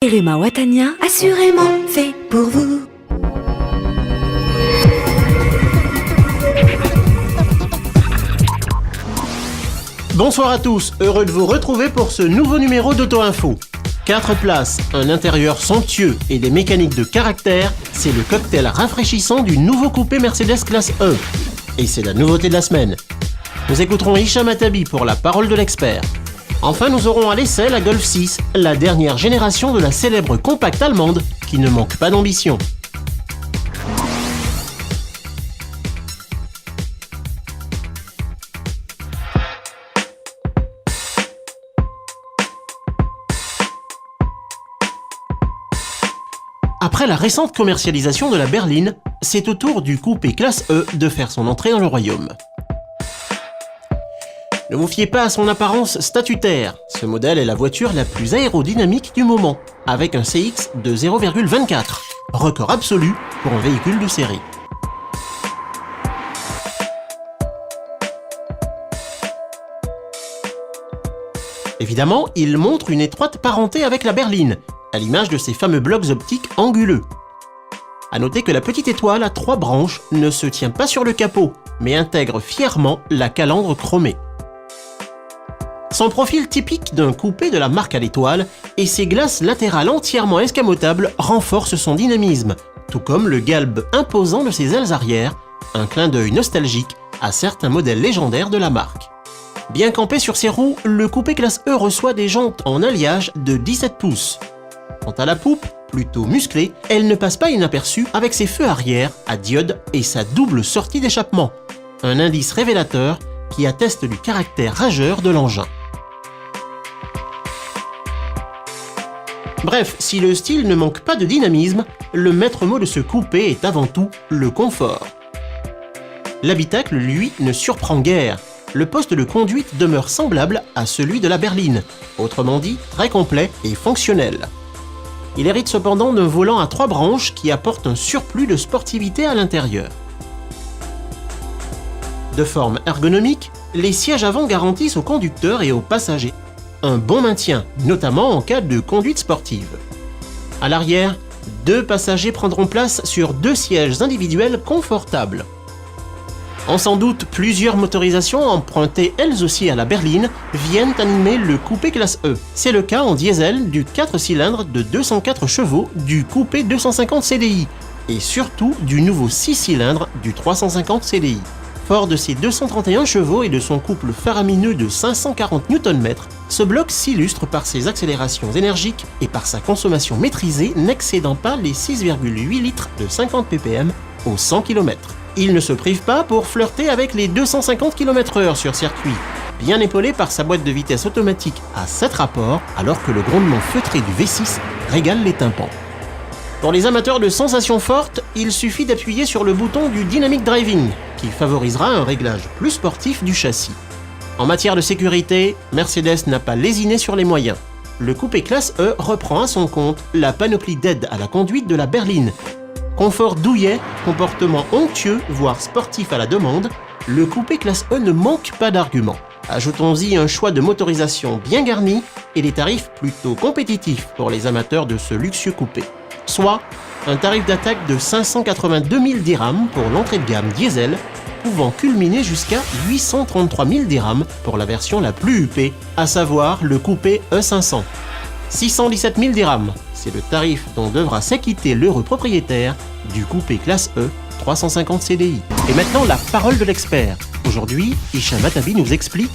Irema Watania, assurément fait pour vous. Bonsoir à tous, heureux de vous retrouver pour ce nouveau numéro d'Auto-Info. 4 places, un intérieur somptueux et des mécaniques de caractère, c'est le cocktail rafraîchissant du nouveau coupé Mercedes classe E. Et c'est la nouveauté de la semaine. Nous écouterons Hicham Attabi pour la parole de l'expert. Enfin, nous aurons à l'essai la Golf 6, la dernière génération de la célèbre compacte allemande qui ne manque pas d'ambition. Après la récente commercialisation de la berline, c'est au tour du coupé classe E de faire son entrée dans le royaume. Ne vous fiez pas à son apparence statutaire, ce modèle est la voiture la plus aérodynamique du moment, avec un CX de 0,24, record absolu pour un véhicule de série. Évidemment, il montre une étroite parenté avec la berline, à l'image de ces fameux blocs optiques anguleux. A noter que la petite étoile à 3 branches ne se tient pas sur le capot, mais intègre fièrement la calandre chromée. Son profil typique d'un coupé de la marque à l'étoile et ses glaces latérales entièrement escamotables renforcent son dynamisme, tout comme le galbe imposant de ses ailes arrière, un clin d'œil nostalgique à certains modèles légendaires de la marque. Bien campé sur ses roues, le coupé classe E reçoit des jantes en alliage de 17 pouces. Quant à la poupe, plutôt musclée, elle ne passe pas inaperçue avec ses feux arrière à diode et sa double sortie d'échappement, un indice révélateur qui atteste du caractère rageur de l'engin. Bref, si le style ne manque pas de dynamisme, le maître mot de ce coupé est avant tout le confort. L'habitacle, lui, ne surprend guère. Le poste de conduite demeure semblable à celui de la berline, autrement dit très complet et fonctionnel. Il hérite cependant d'un volant à 3 branches qui apporte un surplus de sportivité à l'intérieur. De forme ergonomique, les sièges avant garantissent aux conducteurs et aux passagers un bon maintien, notamment en cas de conduite sportive. À l'arrière, 2 passagers prendront place sur 2 sièges individuels confortables. On s'en doute, plusieurs motorisations empruntées elles aussi à la berline viennent animer le coupé classe E. C'est le cas en diesel du 4 cylindres de 204 chevaux du coupé 250 CDI et surtout du nouveau 6 cylindres du 350 CDI. Fort de ses 231 chevaux et de son couple faramineux de 540 Nm, ce bloc s'illustre par ses accélérations énergiques et par sa consommation maîtrisée n'excédant pas les 6,8 litres de 50 ppm au 100 km. Il ne se prive pas pour flirter avec les 250 km/h sur circuit, bien épaulé par sa boîte de vitesse automatique à 7 rapports, alors que le grondement feutré du V6 régale les tympans. Pour les amateurs de sensations fortes, il suffit d'appuyer sur le bouton du Dynamic Driving, qui favorisera un réglage plus sportif du châssis. En matière de sécurité, Mercedes n'a pas lésiné sur les moyens. Le coupé classe E reprend à son compte la panoplie d'aide à la conduite de la berline. Confort douillet, comportement onctueux, voire sportif à la demande, le coupé classe E ne manque pas d'arguments. Ajoutons-y un choix de motorisation bien garni et des tarifs plutôt compétitifs pour les amateurs de ce luxueux coupé. Soit un tarif d'attaque de 582 000 dirhams pour l'entrée de gamme diesel, pouvant culminer jusqu'à 833 000 dirhams pour la version la plus huppée, à savoir le coupé E500. 617 000 dirhams, c'est le tarif dont devra s'acquitter l'heureux propriétaire du coupé classe E 350 CDI. Et maintenant, la parole de l'expert. Aujourd'hui, Hicham Attabi nous explique